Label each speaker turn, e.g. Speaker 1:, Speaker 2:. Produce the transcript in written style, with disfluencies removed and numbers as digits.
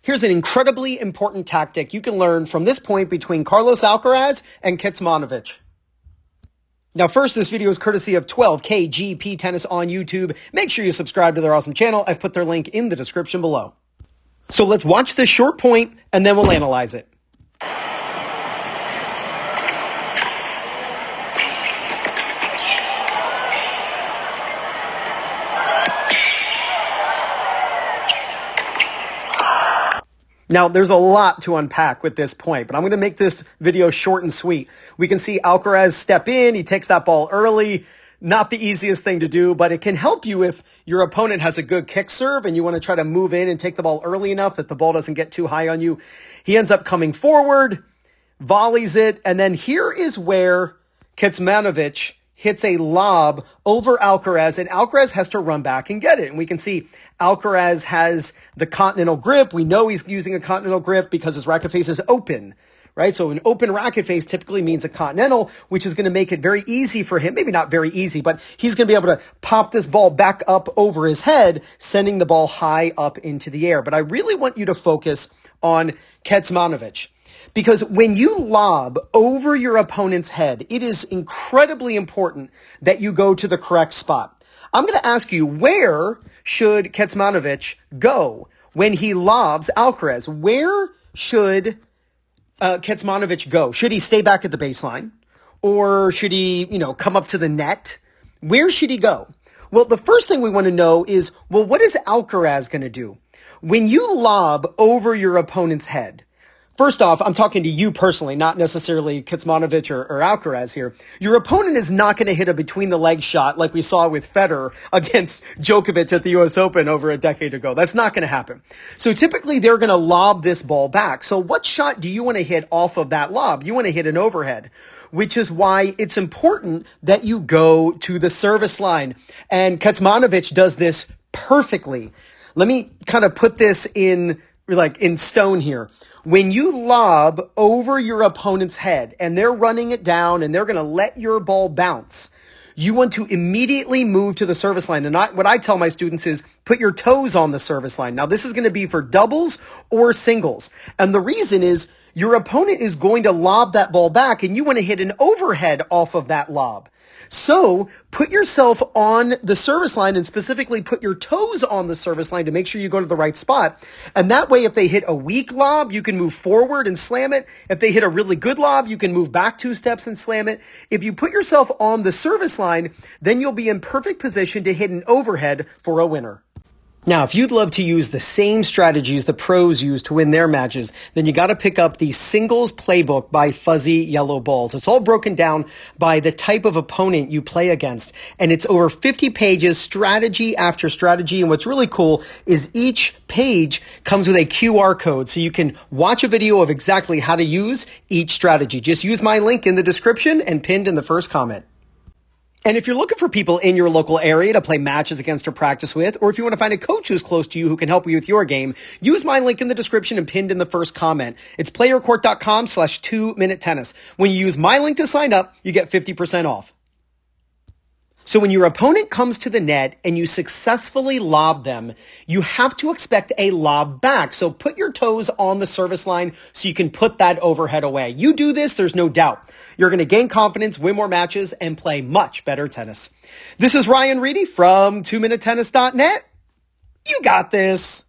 Speaker 1: Here's an incredibly important tactic you can learn from this point between Carlos Alcaraz and Kecmanovic. Now, first, this video is courtesy of 12KGP Tennis on YouTube. Make sure you subscribe to their awesome channel. I've put their link in the description below. So let's watch this short point, and then we'll analyze it. Now, there's a lot to unpack with this point, but I'm going to make this video short and sweet. We can see Alcaraz step in. He takes that ball early. Not the easiest thing to do, but it can help you if your opponent has a good kick serve and you want to try to move in and take the ball early enough that the ball doesn't get too high on you. He ends up coming forward, volleys it, and then here is where Kecmanovic hits a lob over Alcaraz, and Alcaraz has to run back and get it. And we can see Alcaraz has the continental grip. We know he's using a continental grip because his racket face is open, right? So an open racket face typically means a continental, which is going to make it very easy for him. Maybe not very easy, but he's going to be able to pop this ball back up over his head, sending the ball high up into the air. But I really want you to focus on Kecmanovic, because when you lob over your opponent's head, it is incredibly important that you go to the correct spot. I'm going to ask you, where should Kecmanovic go when he lobs Alcaraz? Where should Kecmanovic go? Should he stay back at the baseline? Or should he, come up to the net? Where should he go? Well, the first thing we want to know is, what is Alcaraz going to do? When you lob over your opponent's head, first off, I'm talking to you personally, not necessarily Kecmanovic or Alcaraz here. Your opponent is not going to hit a between-the-legs shot like we saw with Federer against Djokovic at the US Open over a decade ago. That's not going to happen. So typically, they're going to lob this ball back. So what shot do you want to hit off of that lob? You want to hit an overhead, which is why it's important that you go to the service line. And Kecmanovic does this perfectly. Let me kind of put this in stone here. When you lob over your opponent's head and they're running it down and they're going to let your ball bounce, you want to immediately move to the service line. And what I tell my students is put your toes on the service line. Now, this is going to be for doubles or singles. And the reason is your opponent is going to lob that ball back and you want to hit an overhead off of that lob. So put yourself on the service line and specifically put your toes on the service line to make sure you go to the right spot. And that way, if they hit a weak lob, you can move forward and slam it. If they hit a really good lob, you can move back 2 steps and slam it. If you put yourself on the service line, then you'll be in perfect position to hit an overhead for a winner. Now, if you'd love to use the same strategies the pros use to win their matches, then you got to pick up the Singles Playbook by Fuzzy Yellow Balls. It's all broken down by the type of opponent you play against, and it's over 50 pages, strategy after strategy. And what's really cool is each page comes with a QR code, so you can watch a video of exactly how to use each strategy. Just use my link in the description and pinned in the first comment. And if you're looking for people in your local area to play matches against or practice with, or if you want to find a coach who's close to you who can help you with your game, use my link in the description and pinned in the first comment. It's PlayYourCourt.com/2MinuteTennis. When you use my link to sign up, you get 50% off. So when your opponent comes to the net and you successfully lob them, you have to expect a lob back. So put your toes on the service line so you can put that overhead away. You do this, there's no doubt. You're going to gain confidence, win more matches, and play much better tennis. This is Ryan Reedy from 2MinuteTennis.net. You got this.